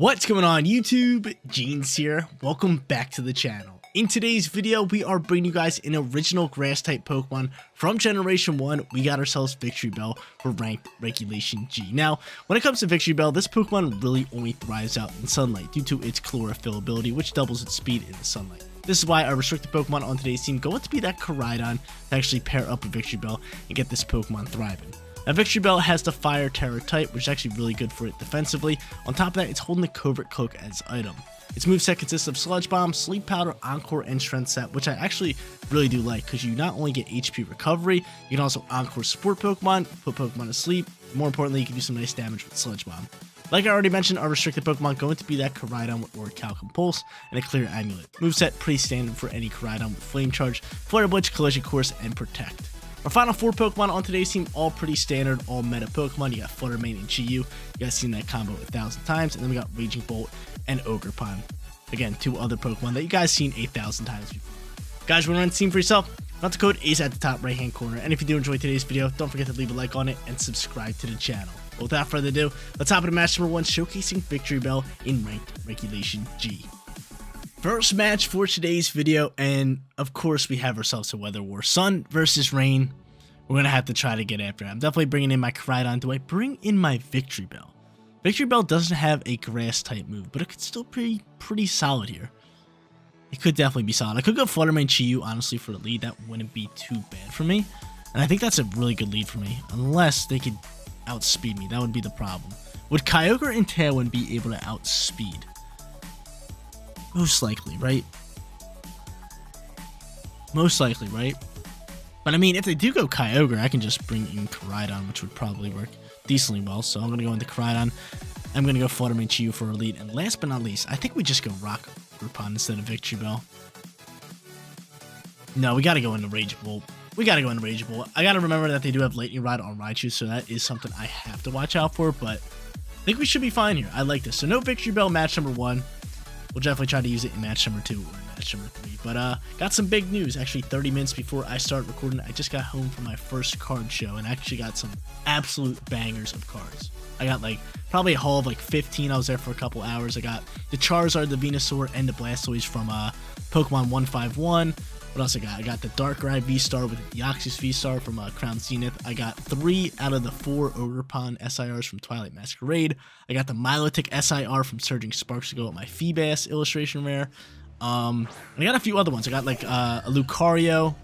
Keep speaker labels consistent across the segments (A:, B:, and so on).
A: What's going on YouTube? Jeans here. Welcome back to the channel. In today's video, we are bringing you guys an original grass type Pokemon from Generation 1. We got ourselves Victreebel for ranked Regulation G. Now, when it comes to Victreebel, this Pokemon really only thrives out in sunlight due to its chlorophyll ability, which doubles its speed in the sunlight. This is why our restricted Pokemon on today's team going to be that KORAIDON to actually pair up with Victreebel and get this Pokemon thriving. Now, Victreebel has the Fire Terror type, which is actually really good for it defensively. On top of that, it's holding the Covert Cloak as item. Its moveset consists of Sludge Bomb, Sleep Powder, Encore, and Strength Set, which I actually really do like because you not only get HP recovery, you can also Encore support Pokemon, put Pokemon to sleep. More importantly, you can do some nice damage with Sludge Bomb. Like I already mentioned, our restricted Pokemon going to be that KORAIDON with Orichalcum Pulse and a Clear Amulet. Moveset pretty standard for any KORAIDON with Flame Charge, Flare Blitz, Collision Course, and Protect. Our final four Pokemon on today's team, all pretty standard, all meta Pokemon. You got Flutter Mane and Chi-Yu. You guys seen that combo 1,000 times. And then we got Raging Bolt and Ogerpon. Again, two other Pokemon that you guys seen 8,000 times before. Guys, want to run the team for yourself? The code is at the top right hand corner. And if you do enjoy today's video, don't forget to leave a like on it and subscribe to the channel. But without further ado, let's hop into match number 1, showcasing Victreebel in ranked Regulation G. First match for today's video, and of course we have ourselves a weather war. Sun versus rain. We're going to have to try to get after it. I'm definitely bringing in my KORAIDON. Do I bring in my Victreebel? Victreebel doesn't have a grass type move, but it could still be pretty solid here. It could definitely be solid. I could go Flutter Mane Chi-Yu, honestly, for the lead. That wouldn't be too bad for me. And I think that's a really good lead for me, unless they could outspeed me. That would be the problem. Would Kyogre and Tailwind be able to outspeed? Most likely, right? Most likely, right? But I mean, if they do go Kyogre, I can just bring in KORAIDON, which would probably work decently well. So I'm going to go into KORAIDON. I'm going to go Flutter Mane Chi-Yu for a lead. And last but not least, I think we just go Rock Groupon instead of Victreebel. No, we got to go into Rage Bolt. We got to go into Rage Bolt. I got to remember that they do have Lightning Rod on Raichu, so that is something I have to watch out for. But I think we should be fine here. I like this. So no Victreebel match number 1. We'll definitely try to use it in match number 2 or match number 3. But got some big news. Actually, 30 minutes before I start recording, I just got home from my first card show and actually got some absolute bangers of cards. I got like probably a haul of like 15. I was there for a couple hours. I got the Charizard, the Venusaur, and the Blastoise from Pokemon 151. What else I got? I got the Darkrai V-Star with the Deoxys V-Star from Crown Zenith. I got 3 out of the 4 Ogerpon SIRs from Twilight Masquerade. I got the Milotic SIR from Surging Sparks to go with my Feebas illustration rare. And I got a few other ones. I got like a Lucario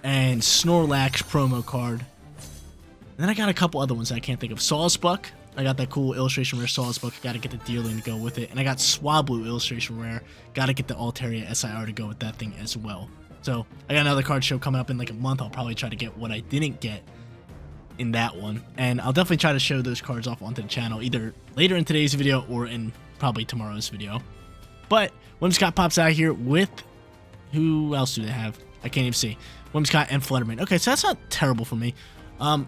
A: and Snorlax promo card. And then I got a couple other ones that I can't think of. Sawsbuck. I got that cool illustration rare Sawsbuck. Got to get the Deerling to go with it. And I got Swablu illustration rare. Got to get the Altaria SIR to go with that thing as well. So I got another card show coming up in like a month. I'll probably try to get what I didn't get in that one. And I'll definitely try to show those cards off onto the channel either later in today's video or in probably tomorrow's video. But Whimsicott pops out here with, who else do they have? I can't even see. Whimsicott and Flutter Mane. Okay, so that's not terrible for me. I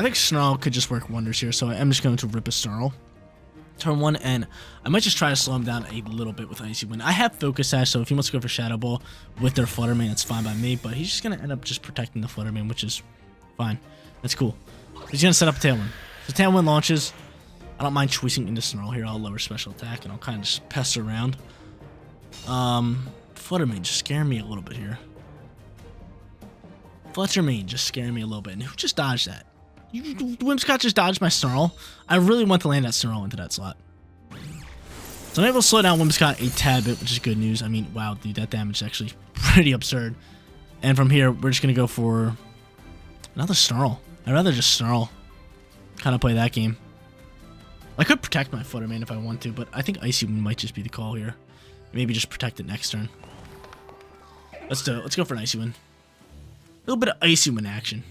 A: think Snarl could just work wonders here, so I'm just going to rip a Snarl. Turn 1, and I might just try to slow him down a little bit with Icy Wind. I have Focus Sash, so if he wants to go for Shadow Ball with their Flutter Mane, that's fine by me, but he's just going to end up just protecting the Flutter Mane, which is fine. That's cool. He's going to set up Tailwind. So Tailwind launches. I don't mind choosing into Snarl here. I'll lower special attack, and I'll kind of just pester around. Flutter Mane just scaring me a little bit here. Flutter Mane just scaring me a little bit. And who just dodged that? Whimsicott just dodged my Snarl. I really want to land that Snarl into that slot. So I'm able to slow down Whimsicott a tad bit, which is good news. I mean, wow, dude, that damage is actually pretty absurd. And from here, we're just going to go for another Snarl. I'd rather just Snarl. Kind of play that game. I could protect my Flutter Mane if I want to, but I think Icy Wind might just be the call here. Maybe just protect it next turn. Let's do it. Let's go for an Icy Wind. A little bit of Icy Wind action.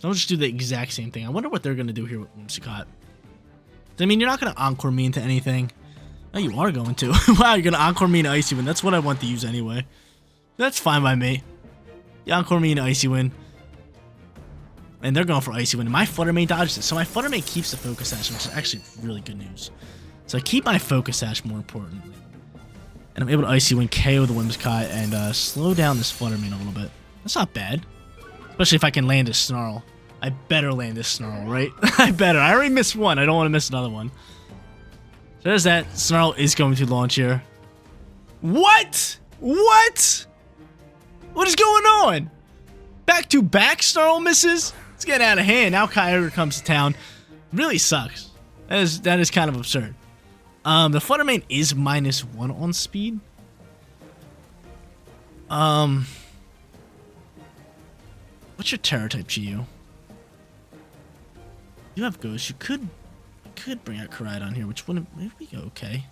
A: I'll just do the exact same thing. I wonder what they're going to do here with Whimsicott. I mean, you're not going to Encore me into anything. No, you are going to. Wow, you're going to Encore me into Icy Wind. That's what I want to use anyway. That's fine by me. You Encore me into Icy Wind. And they're going for Icy Wind. My Flutter Mane dodges it. So my Flutter Mane keeps the Focus Sash, which is actually really good news. So I keep my Focus Sash more importantly. And I'm able to Icy Wind, KO the Whimsicott, and slow down this Flutter Mane a little bit. That's not bad. Especially if I can land a Snarl. I better land this Snarl, right? I better. I already missed one. I don't want to miss another one. So there's that. Snarl is going to launch here. What? What? What is going on? Back-to-back Snarl misses? It's getting out of hand. Now Kyurem comes to town. Really sucks. That is kind of absurd. The Flutter Mane is -1 on speed. What's your Terra type, Chiyu? You have Ghost. You could bring out KORAIDON here, which wouldn't. Maybe we go okay.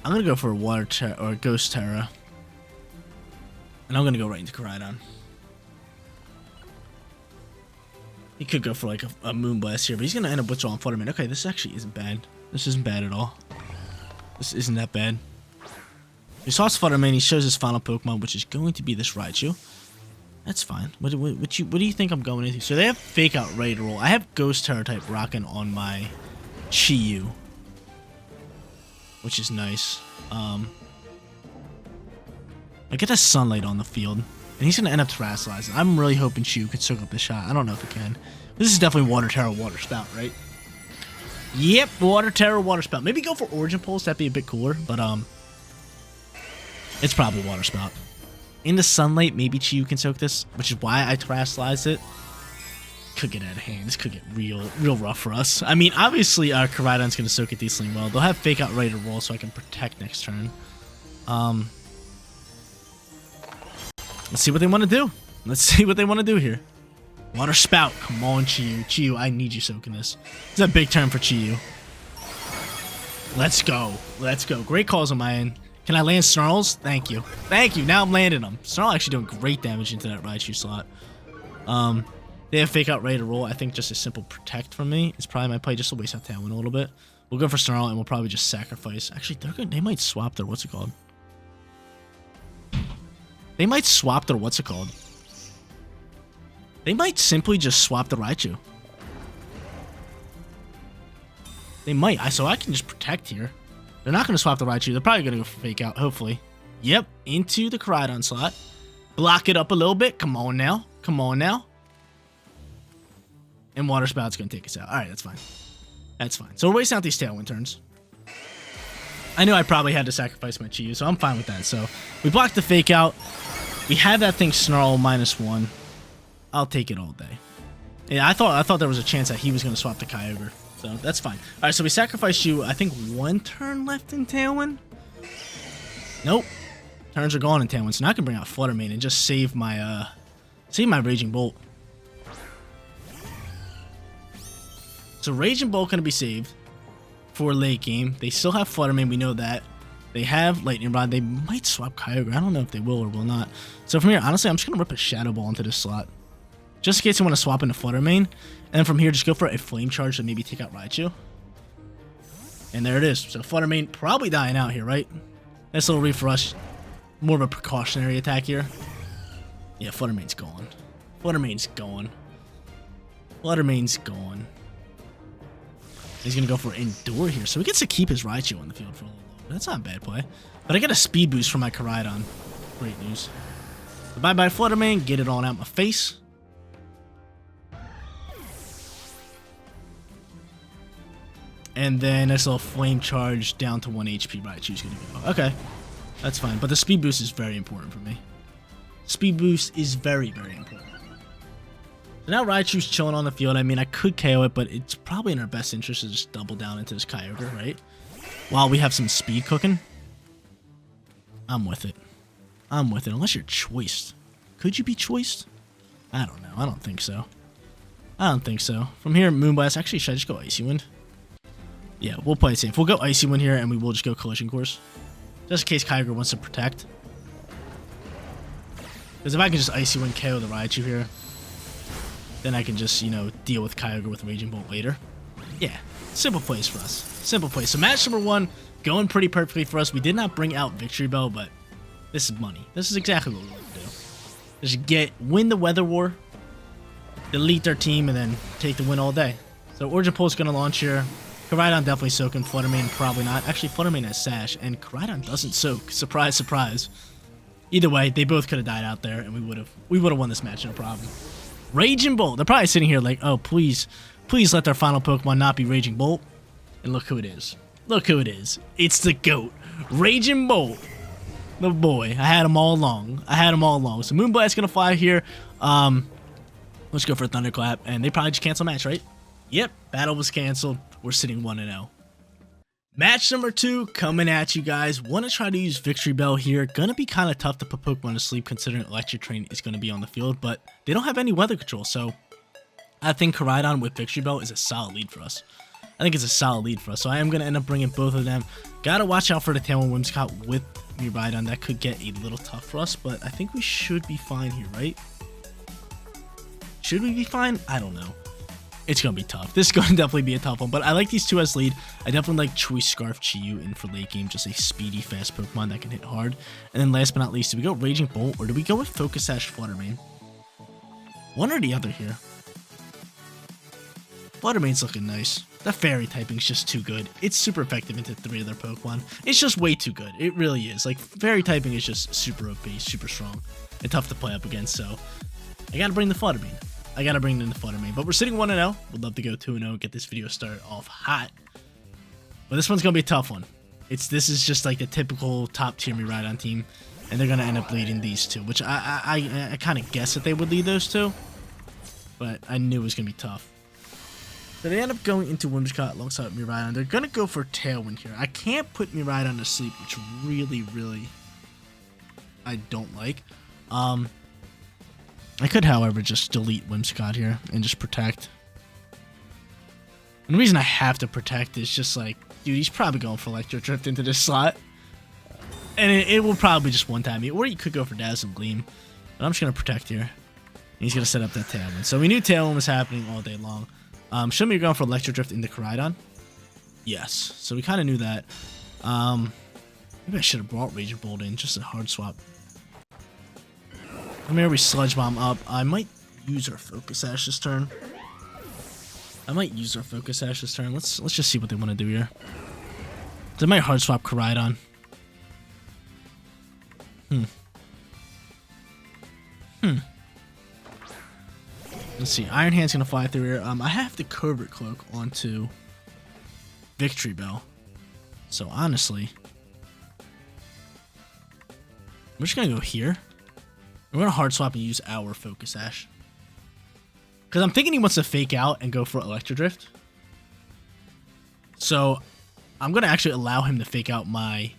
A: I'm gonna go for a Water Terra or a Ghost Terra, and I'm gonna go right into KORAIDON. He could go for like a Moonblast here, but he's gonna end up withdrawing Flutter Mane. Okay, this actually isn't bad. This isn't bad at all. This isn't that bad. He saws Flutter Mane. He shows his final Pokemon, which is going to be this Raichu. That's fine. What do you think I'm going into? So they have Fake Out ready to roll. I have Ghost Terra type rocking on my Chiyu, which is nice. I get a Sunlight on the field, and he's going to end up Terrassalizing. I'm really hoping Chiyu could soak up the shot. I don't know if it can. This is definitely Water Terra, Water Spout, right? Yep, Water Terra, Water Spout. Maybe go for Origin Pulse. That'd be a bit cooler, but it's probably Water Spout. In the Sunlight, maybe Chiyu can soak this, which is why I Terrassalized it. Could get out of hand. This could get real rough for us. I mean, obviously, our KORAIDON's going to soak it decently well. They'll have Fake Out ready to roll so I can protect next turn. Let's see what they want to do. Let's see what they want to do here. Water Spout. Come on, Chiyu. Chiyu, I need you soaking this. It's a big turn for Chiyu. Let's go. Let's go. Great calls on my end. Can I land Snarls? Thank you. Thank you. Now I'm landing them. Snarl actually doing great damage into that Raichu slot. They have Fake Out ready to roll. I think just a simple protect from me is probably my play, just to waste out Tailwind a little bit. We'll go for Snarl, and we'll probably just sacrifice. Actually, they might swap their what's it called. They might swap their what's it called. They might simply just swap the Raichu. They might. So I can just protect here. They're not going to swap the Raichu. They're probably going to go for Fake Out, hopefully. Yep, into the KORAIDON slot. Block it up a little bit. Come on now. Come on now. And Water Spout's going to take us out. All right, that's fine. That's fine. So we're wasting out these Tailwind turns. I knew I probably had to sacrifice my Chiyu, so I'm fine with that. So we blocked the Fake Out. We had that thing Snarl -1. I'll take it all day. Yeah, I thought there was a chance that he was going to swap the Kyogre. So that's fine. All right, so we sacrificed you. I think 1 turn left in Tailwind. Nope. Turns are gone in Tailwind, so now I can bring out Flutter Mane and just save my Raging Bolt. So Raging Bolt going to be saved for late game. They still have Flutter Mane, we know that. They have Lightning Rod. They might swap Kyogre. I don't know if they will or will not. So from here, honestly, I'm just going to rip a Shadow Ball into this slot, just in case I want to swap into Flutter Mane. And then from here, just go for a Flame Charge to maybe take out Raichu. And there it is. So Flutter Mane probably dying out here, right? Nice little read for us. More of a precautionary attack here. Yeah, Flutter Mane's gone. Flutter Mane's gone. Flutter Mane's gone. He's going to go for Endure here. So he gets to keep his Raichu on the field for a little bit. That's not a bad play. But I get a speed boost from my KORAIDON. Great news. So bye-bye Flutter Mane. Get it on out my face. And then this little Flame Charge down to 1 HP. Raichu's going to go. Okay. That's fine. But the speed boost is very important for me. Speed boost is very, very important. So now Raichu's chilling on the field. I mean, I could KO it, but it's probably in our best interest to just double down into this Kyogre, right? While we have some speed cooking. I'm with it. I'm with it. Unless you're choiced. Could you be choiced? I don't know. I don't think so. I don't think so. From here, Moonblast. Actually, should I just go Icy Wind? Yeah, we'll play it safe. We'll go Icy Wind here, and we will just go Collision Course. Just in case Kyogre wants to protect. Because if I can just Icy Wind KO the Raichu here, then I can just, you know, deal with Kyogre with Raging Bolt later. Yeah, simple plays for us. Simple plays. So match number 1, going pretty perfectly for us. We did not bring out Victreebel, but this is money. This is exactly what we want to do. Just win the Weather War, delete their team, and then take the win all day. So Origin Pulse going to launch here. KORAIDON definitely soaking. Flutter Mane probably not. Actually, Flutter Mane has Sash, and KORAIDON doesn't soak. Surprise, surprise. Either way, they both could have died out there, and we would have won this match, no problem. Raging Bolt. They're probably sitting here like, oh, please let their final Pokemon not be Raging Bolt. And look who it is. Look who it is. It's the GOAT. Raging Bolt. The boy. I had him all along. So Moonblast's going to fly here. Let's go for a Thunderclap. And they probably just cancel match, right? Yep. Battle was canceled. We're sitting 1-0. Match number 2 coming at you guys. Want to try to use Victreebel here. Gonna be kind of tough to put Pokemon to sleep considering Electric Train is going to be on the field. But they don't have any weather control. So I think KORAIDON with Victreebel is a solid lead for us. So I am going to end up bringing both of them. Gotta watch out for the Tailwind Whimsicott with Miraidon. That could get a little tough for us. But I think we should be fine here, right? Should we be fine? I don't know. It's going to be tough. This is going to definitely be a tough one, but I like these two as lead. I definitely like Choice Scarf Chi-Yu in for late game, just a speedy, fast Pokemon that can hit hard. And then last but not least, do we go Raging Bolt or do we go with Focus Sash Flutter Mane? One or the other here. Flutter Mane's looking nice. The Fairy typing's just too good. It's super effective into 3 of their Pokemon. It's just way too good. It really is. Like, Fairy typing is just super OP, super strong, and tough to play up against, so I gotta bring the Flutter Mane. But we're sitting 1-0. Would love to go 2-0, get this video started off hot. But this one's gonna be a tough one. This is just like the typical top tier Miraidon team, and they're gonna end up leading these two, which I kind of guessed that they would lead those two, but I knew it was gonna be tough. So they end up going into Whimsicott alongside Miraidon. They're gonna go for Tailwind here. I can't put Miraidon to sleep, which really I don't like. I could, however, just delete Whimsicott here and just protect. And the reason I have to protect is just like, dude, he's probably going for Electro Drift into this slot. And it will probably just one-time me. Or you could go for Dazzling Gleam. But I'm just going to protect here. And he's going to set up that Tailwind. So we knew Tailwind was happening all day long. Show me you're going for Electro Drift into KORAIDON. Yes. So we kind of knew that. Maybe I should have brought Raging Bolt in. Just a hard swap. Maybe we Sludge Bomb up. I might use our Focus Sash this turn. Let's just see what they want to do here. They might hard swap KORAIDON. Let's see. Iron Hand's gonna fly through here. I have the Covert Cloak onto Victreebel. So honestly, we're just gonna go here. We're going to hard swap and use our Focus Sash. Because I'm thinking he wants to fake out and go for Electro Drift. So I'm going to actually allow him to fake out my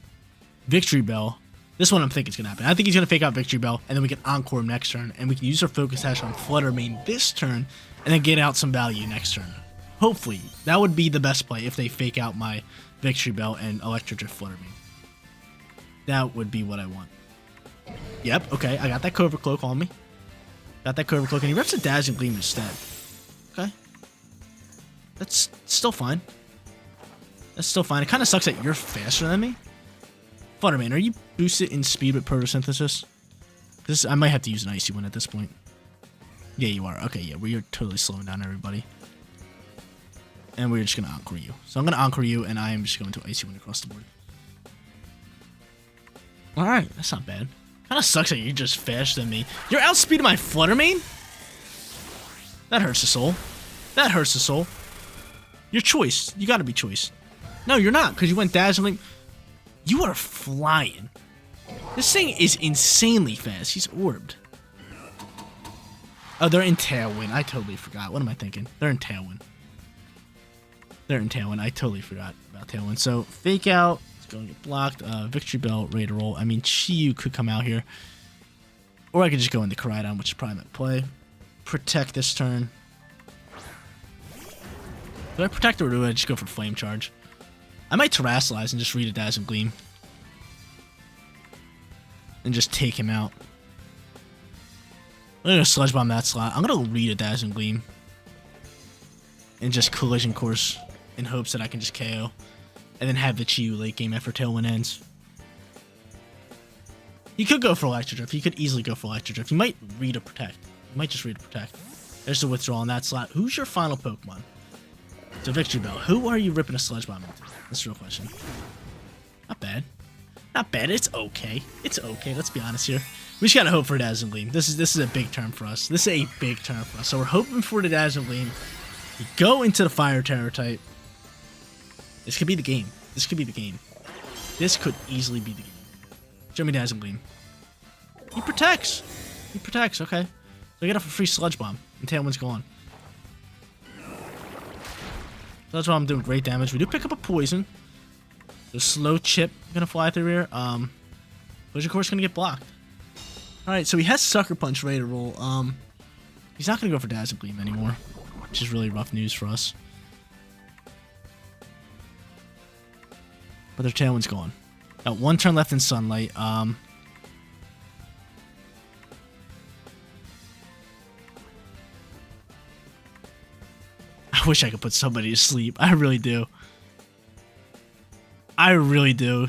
A: Victreebel. This one I'm thinking is going to happen. I think he's going to fake out Victreebel, and then we can Encore him next turn. And we can use our Focus Sash on Flutter Mane this turn, and then get out some value next turn. Hopefully. That would be the best play if they fake out my Victreebel and Electro Drift Flutter Mane. That would be what I want. Yep, okay, I got that Covert Cloak on me. And he rips a Dazzling Gleam instead. Okay. That's still fine. It kind of sucks that you're faster than me. Flutter Mane, are you boosted in speed with Photosynthesis? Because I might have to use an Icy one at this point. Yeah, you are. Okay, yeah, we are totally slowing down everybody. And we're just going to Encore you. So I'm going to Encore you, and I am just going to Icy one across the board. Alright, that's not bad. Kind of sucks that you're just faster than me. You're outspeeding my Flutter Mane? That hurts the soul. Your Choice. You gotta be Choice. No, you're not, because you went Dazzling. You are flying. This thing is insanely fast. He's orbed. Oh, they're in Tailwind. I totally forgot. What am I thinking? They're in Tailwind. I totally forgot about Tailwind. So, fake out. Going to get blocked. Victreebel, ready to roll. I mean, Chi-Yu could come out here. Or I could just go into KORAIDON, which is probably my play. Protect this turn. Do I protect or do I just go for Flame Charge? I might Terrasilize and just read a Dazzling Gleam. And just take him out. I'm going to Sludge Bomb that slot. I'm going to read a Dazzling Gleam. And just Collision Course in hopes that I can just KO. And then have the Chi-Yu late game after Tailwind ends. He could go for Electro Drift. He could easily go for Electro Drift. He might read a Protect. There's the withdrawal in that slot. Who's your final Pokemon? So Victreebel. Who are you ripping a Sludge Bomb into? That's the real question. Not bad. Not bad. It's okay. It's okay. Let's be honest here. We just gotta hope for Dazzling. This is a big turn for us. This is a big turn for us. So we're hoping for the Dazzling. We go into the Fire Terror type. This could be the game. This could be the game. This could easily be the game. Show me Dazzling. He protects. He protects. Okay. So I get off a free Sludge Bomb. And Tailwind's gone. Sludge Bomb doing great damage. We do pick up a Poison. The slow chip gonna fly through here. Collision Course gonna get blocked. Alright, so he has Sucker Punch ready to roll. He's not gonna go for Dazzle Gleam anymore, which is really rough news for us. But their Tailwind's gone. Got one turn left in Sunlight. I wish I could put somebody to sleep. I really do. I really do.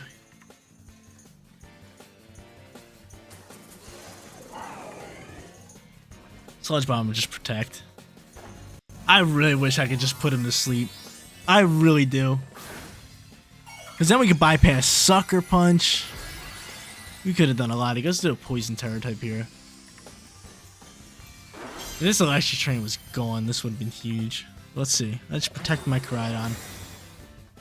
A: Sludge Bomb would just protect. I really wish I could just put him to sleep. I really do. Because then we could bypass Sucker Punch. We could have done a lot. He goes to a Poison Terror type here. If this Electric Train was gone, this would have been huge. Let's see. Let's protect my Koraidon.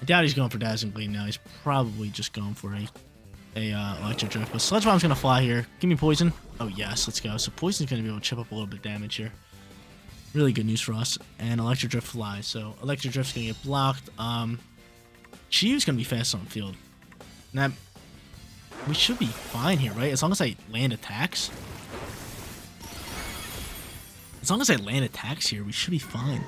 A: I doubt he's going for Dazzling Gleam now. He's probably just going for a Electric Drift. But Sludge Bomb's going to fly here. Give me Poison. Oh, yes. Let's go. So Poison's going to be able to chip up a little bit of damage here. Really good news for us. And Electric Drift flies. So Electric Drift's going to get blocked. Chiyu's going to be fast on the field. Now, we should be fine here, right? As long as I land attacks. As long as I land attacks here, we should be fine.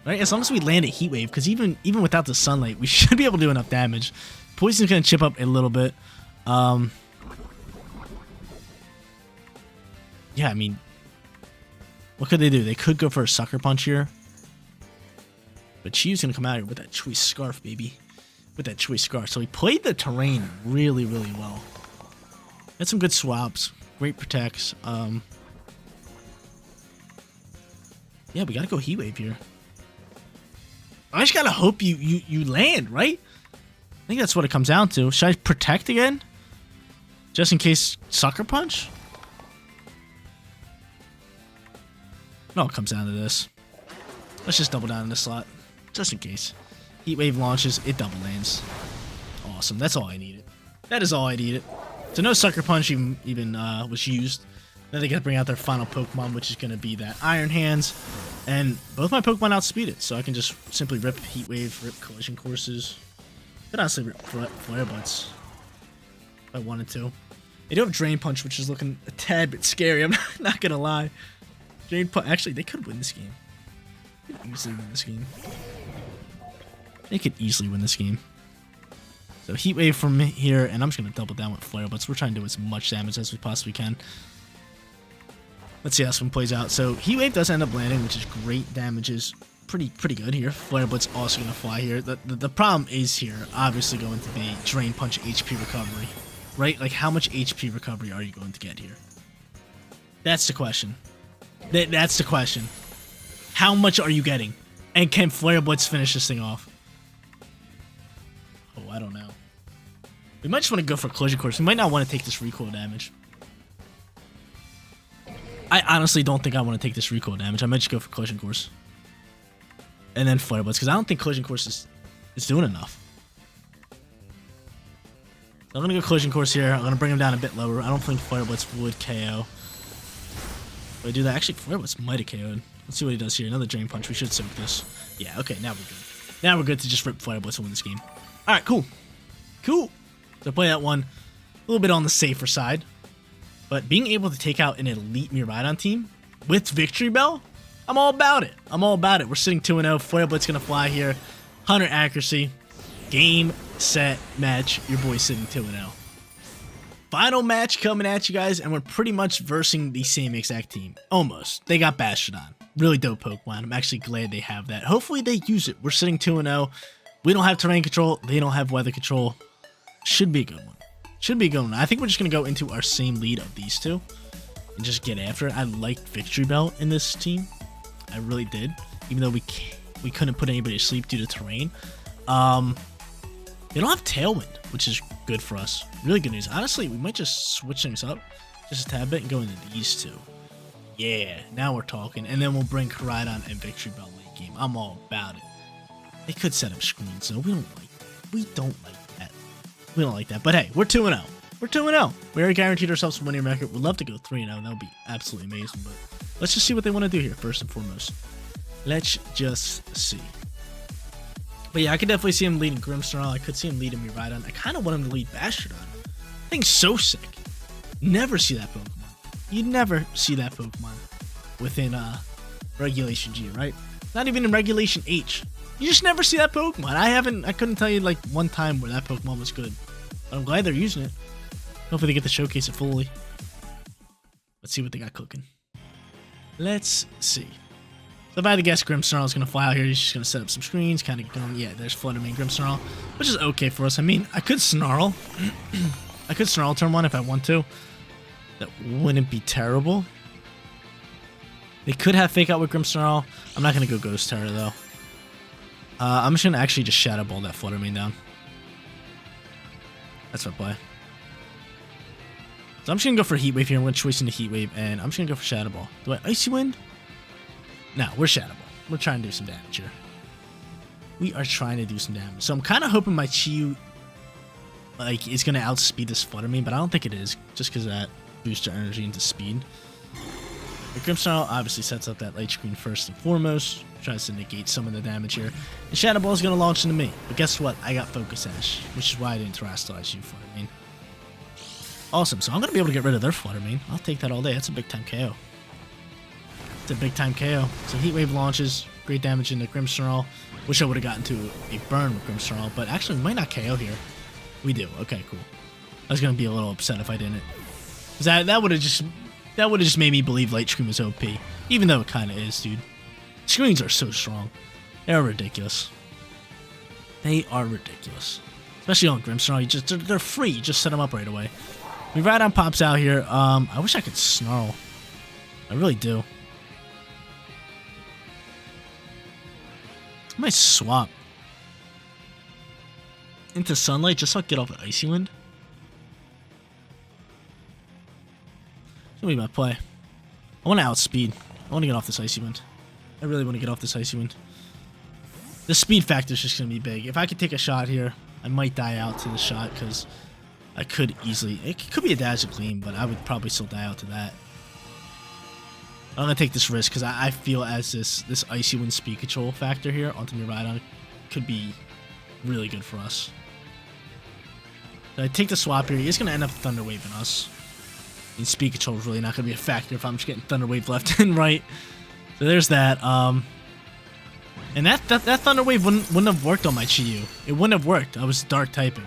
A: Right? As long as we land a Heat Wave, because even without the Sunlight, we should be able to do enough damage. Poison's going to chip up a little bit. Yeah, I mean, what could they do? They could go for a Sucker Punch here. But Chiyu's going to come out here with that Choice Scarf, baby. With that Choice Scarf. So he played the terrain really, really well. Had some good swaps. Great protects. Yeah, we got to go Heat Wave here. I just gotta hope you land, right? I think that's what it comes down to. Should I protect again? Just in case Sucker Punch? No, it comes down to this. Let's just double down in this slot. Just in case. Heat Wave launches, it double lands. Awesome, that's all I needed. That is all I needed. So no Sucker Punch even was used. Then they gotta bring out their final Pokemon, which is gonna be that Iron Hands. And both my Pokemon outspeed it, so I can just simply rip Heat Wave, rip Collision Courses. Could honestly rip Flare Blitz if I wanted to. They do have Drain Punch, which is looking a tad bit scary, I'm not gonna lie. Drain Punch, actually, they could win this game. They could easily win this game. They could easily win this game. So Heat Wave from here, and I'm just gonna double down with Flare Blitz. We're trying to do as much damage as we possibly can. Let's see how this one plays out. So Heat Wave does end up landing, which is great. Damage is pretty good here. Flare Blitz also going to fly here. The problem is here, obviously going to be Drain Punch HP recovery, right? Like, how much HP recovery are you going to get here? That's the question. That's the question. How much are you getting? And can Flare Blitz finish this thing off? Oh, I don't know. We might just want to go for Collision Course. We might not want to take this recoil damage. I honestly don't think I want to take this recoil damage. I might just go for Collision Course. And then Flare Blitz, because I don't think Collision Course is doing enough. So I'm going to go Collision Course here. I'm going to bring him down a bit lower. I don't think Flare Blitz would KO. If I do that, actually, Flare Blitz might have KO'd. Let's see what he does here. Another Drain Punch. We should soak this. Yeah, okay, now we're good. Now we're good to just rip Flare Blitz and win this game. Alright, cool. Cool. So play that one a little bit on the safer side. But being able to take out an elite Miraidon team with Victreebel, I'm all about it. I'm all about it. We're sitting 2-0. Flare Blitz going to fly here. 100 accuracy. Game, set, match. Your boy's sitting 2-0. Final match coming at you guys, and we're pretty much versing the same exact team. Almost. They got Bastiodon. Really dope Pokemon. I'm actually glad they have that. Hopefully they use it. We're sitting 2-0. We don't have terrain control. They don't have weather control. Should be a good one. Should be a good one. I think we're just going to go into our same lead of these two and just get after it. I liked Victreebel in this team. I really did. Even though we couldn't put anybody to sleep due to terrain. They don't have Tailwind, which is good for us. Really good news. Honestly, we might just switch things up just a tad bit and go into these two. Yeah, now we're talking. And then we'll bring KORAIDON and Victreebel late game. I'm all about it. They could set up screens, so we don't like that. We don't like that. We don't like that. But hey, we're 2-0. We're 2-0. We already guaranteed ourselves a winning record. We'd love to go 3-0. That would be absolutely amazing. But let's just see what they want to do here, first and foremost. Let's just see. But yeah, I could definitely see him leading Grimmsnarl. I could see him leading Miraidon. I kind of want him to lead Bastardon. That thing's so sick. Never see that Pokemon. You'd never see that Pokemon within Regulation G, right? Not even in Regulation H. You just never see that Pokemon. I couldn't tell you like one time where that Pokemon was good. But I'm glad they're using it. Hopefully they get to showcase it fully. Let's see what they got cooking. Let's see. So if I had to guess, Grimmsnarl is going to fly out here. He's just going to set up some screens, kind of going, yeah, there's Flutter Mane Grimmsnarl, which is okay for us. I mean, I could Snarl. I could Snarl turn 1 if I want to. That wouldn't be terrible. They could have Fake Out with Grimmsnarl. I'm not going to go Ghost Terror, though. I'm just going to actually just Shadow Ball that Flutter Mane down. That's our play. So I'm just going to go for Heat Wave here. I'm going to choice into Heat Wave, and I'm just going to go for Shadow Ball. Do I Icy Wind? No, we're Shadow Ball. We're trying to do some damage here. We are trying to do some damage. So I'm kind of hoping my Chi-Yu like is going to outspeed this Flutter Mane, but I don't think it is, just because of that booster energy into speed. The Grimmsnarl obviously sets up that light screen first and foremost, tries to negate some of the damage here. And Shadow Ball is going to launch into me. But guess what? I got Focus Sash, which is why I didn't Terastallize you, Flutter Mane. Awesome. So I'm going to be able to get rid of their Flutter Mane. I'll take that all day. That's a big time KO. It's a big time KO. So Heat Wave launches, great damage into Grimmsnarl. Wish I would have gotten to a burn with Grimmsnarl, but actually we might not KO here. We do. Okay, cool. I was going to be a little upset if I didn't. That would have just made me believe Light Screen was OP. Even though it kind of is, dude. Screens are so strong. They're ridiculous. They are ridiculous. Especially on Grimmsnarl. They're free. You just set them up right away. Miraidon pops out here. I wish I could Snarl. I really do. I might swap into Sunlight just so I can get off an Icy Wind. That's gonna be my play. I want to outspeed. I want to get off this Icy Wind. I really want to get off this Icy Wind. The speed factor is just going to be big. If I could take a shot here, I might die out to the shot because I could easily... It could be a Dazzle Gleam, but I would probably still die out to that. I'm going to take this risk because I feel as this Icy Wind speed control factor here onto Miraidon could be really good for us. So I take the swap here. He's going to end up Thunder Waving us. And speed control is really not going to be a factor if I'm just getting Thunder Wave left and right. So there's that. And that Thunder Wave wouldn't have worked on my Chi-Yu. It wouldn't have worked. I was Dark typing.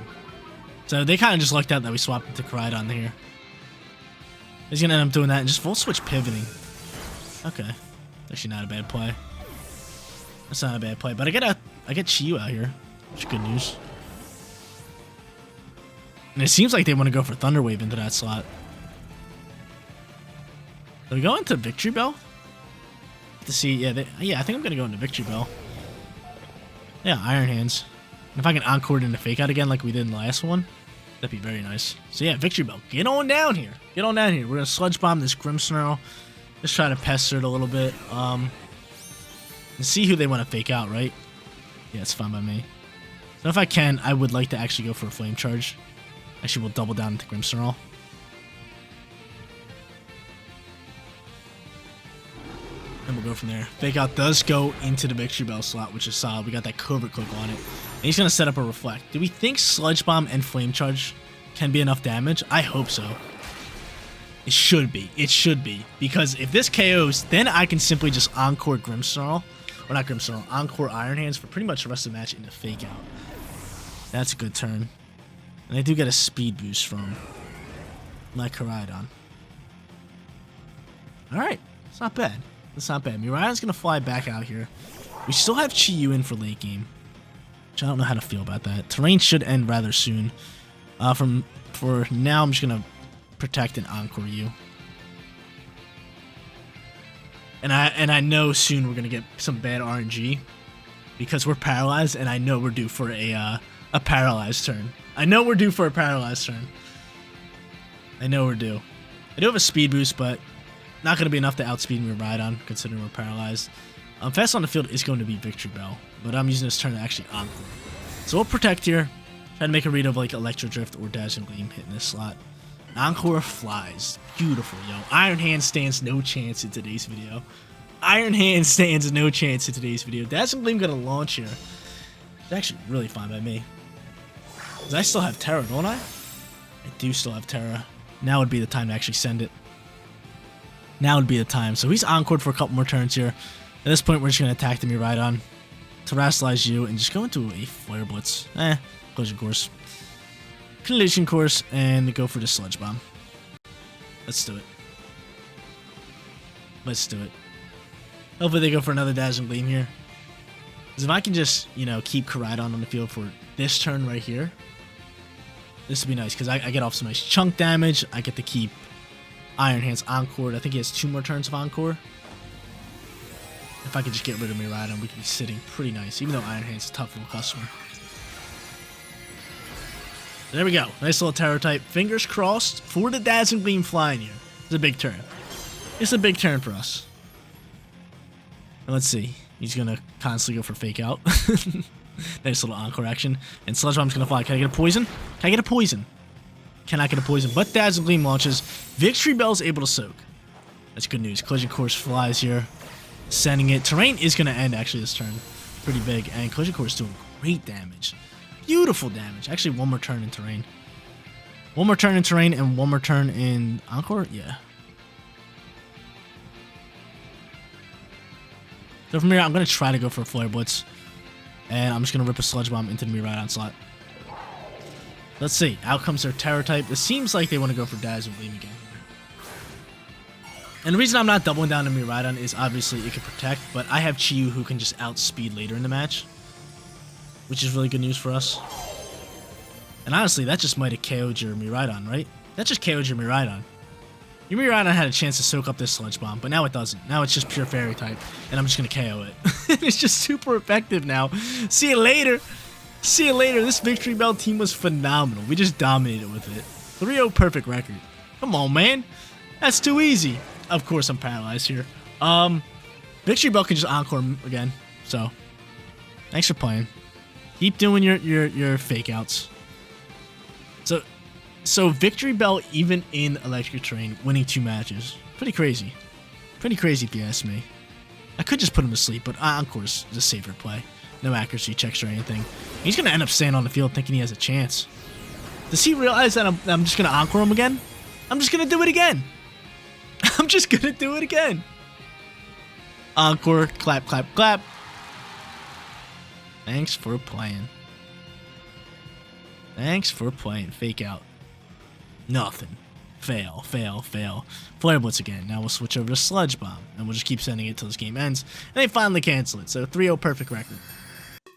A: So they kind of just lucked out that we swapped into KORAIDON here. He's going to end up doing that and just full switch pivoting. Okay. Actually not a bad play. That's not a bad play. But I get Chi-Yu out here, which is good news. And it seems like they want to go for Thunder Wave into that slot. So we go into Victreebel? To see, yeah, I think I'm gonna go into Victreebel. Yeah, Iron Hands. And if I can encore it into Fake Out again like we did in the last one, that'd be very nice. So yeah, Victreebel, get on down here. Get on down here. We're gonna Sludge Bomb this Grimmsnarl. Just try to pester it a little bit. And see who they want to Fake Out, right? Yeah, it's fine by me. So if I can, I would like to actually go for a Flame Charge. Actually, we'll double down into Grimmsnarl. And we'll go from there. Fake Out does go into the Victreebel slot, which is solid. We got that Covert Click on it. And he's going to set up a Reflect. Do we think Sludge Bomb and Flame Charge can be enough damage? I hope so. It should be. It should be. Because if this KOs, then I can simply just Encore Grimmsnarl. Or not Grimmsnarl. Encore Iron Hands for pretty much the rest of the match into Fake Out. That's a good turn. And I do get a speed boost from my KORAIDON. Alright. It's not bad. That's not bad. Miraidon's going to fly back out here. We still have Chi-Yu in for late game, which I don't know how to feel about that. Terrain should end rather soon. For now, I'm just going to protect and Encore you. And I know soon we're going to get some bad RNG because we're paralyzed, and I know we're due for a paralyzed turn. I know we're due for a paralyzed turn. I know we're due. I do have a speed boost, but not going to be enough to outspeed me Rhydon, considering we're paralyzed. Fast on the field is going to be Victreebel, but I'm using this turn to actually Encore. So we'll protect here. Try to make a read of like Electro Drift or Dazzling Gleam hitting this slot. Encore flies. Beautiful, yo. Iron Hand stands no chance in today's video. Iron Hand stands no chance in today's video. Dazzling Gleam gonna launch here. It's actually really fine by me. Because I still have Terra, don't I? I do still have Terra. Now would be the time to actually send it. Now would be the time. So he's encored for a couple more turns here. At this point, we're just going to attack the Miraidon, Terrasilize you, and just go into a Flare Blitz. Collision Course. Collision Course, and go for the Sludge Bomb. Let's do it. Let's do it. Hopefully they go for another Dazzling Gleam here. Because if I can just, you know, keep KORAIDON on the field for this turn right here, this would be nice, because I get off some nice chunk damage. I get to keep Iron Hands Encored. I think he has 2 more turns of Encore. If I could just get rid of Miraidon, we could be sitting pretty nice, even though Iron Hand's a tough little customer. There we go. Nice little Terror type. Fingers crossed for the Dazzling Gleam flying here. It's a big turn. It's a big turn for us. And let's see. He's going to constantly go for Fake Out. Nice little Encore action. And Sludge Bomb's going to fly. Can I get a poison? Can I get a poison? Cannot get a poison. But Dazzling Gleam launches. Victreebel's able to soak. That's good news. Collision Course flies here. Sending it. Terrain is going to end actually this turn. Pretty big. And Collision Course doing great damage. Beautiful damage. Actually, one more turn in Terrain. One more turn in Terrain and one more turn in Encore? Yeah. So from here, I'm going to try to go for a Flare Blitz. And I'm just going to rip a Sludge Bomb into the Miraidon slot. Let's see. Out comes their Terror type. It seems like they want to go for Dazzling Gleam again. And the reason I'm not doubling down on Miraidon is obviously it can protect, but I have Chi-Yu who can just outspeed later in the match, which is really good news for us. And honestly, that just might have KO'd your Miraidon, right? That just KO'd your Miraidon. Your Miraidon had a chance to soak up this Sludge Bomb, but now it doesn't. Now it's just pure Fairy type, and I'm just going to KO it. It's just super effective now. See you later. See you later. This Victreebel team was phenomenal. We just dominated with it. 3-0 perfect record. Come on, man. That's too easy. Of course, I'm paralyzed here. Victreebel can just Encore him again. So, thanks for playing. Keep doing your fake outs. So Victreebel, even in electric terrain, winning 2 matches. Pretty crazy. Pretty crazy if you ask me. I could just put him to sleep, but Encore's is a safer play. No accuracy checks or anything. He's going to end up staying on the field thinking he has a chance. Does he realize that I'm just going to Encore him again? I'm just going to do it again. I'm just going to do it again. Encore, clap, clap, clap. Thanks for playing. Thanks for playing. Fake out. Nothing. Fail, fail, fail. Flare Blitz again. Now we'll switch over to Sludge Bomb, and we'll just keep sending it till this game ends. And they finally cancel it, so 3-0 perfect record.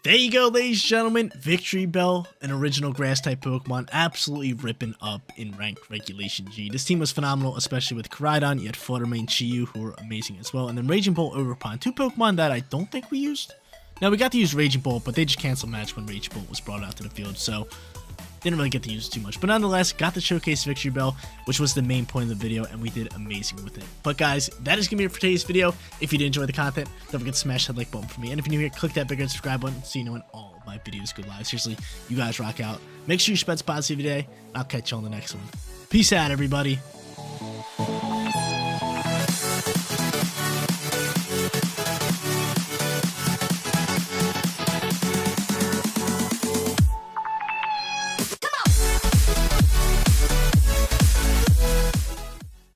A: There you go, ladies and gentlemen. Victreebel, an original Grass-type Pokemon, absolutely ripping up in Ranked Regulation G. This team was phenomenal, especially with KORAIDON. You had Fluttermane, Chi-Yu, who were amazing as well. And then Raging Bolt, Ogerpon, 2 Pokemon that I don't think we used. Now, we got to use Raging Bolt, but they just canceled match when Raging Bolt was brought out to the field, so didn't really get to use it too much. But nonetheless, got to showcase Victreebel, which was the main point of the video, and we did amazing with it. But guys, that is going to be it for today's video. If you did enjoy the content, don't forget to smash that like button for me. And if you're new here, click that bigger subscribe button so you know when all of my videos go live. Seriously, you guys rock out. Make sure you spread positivity today. I'll catch you on the next one. Peace out, everybody.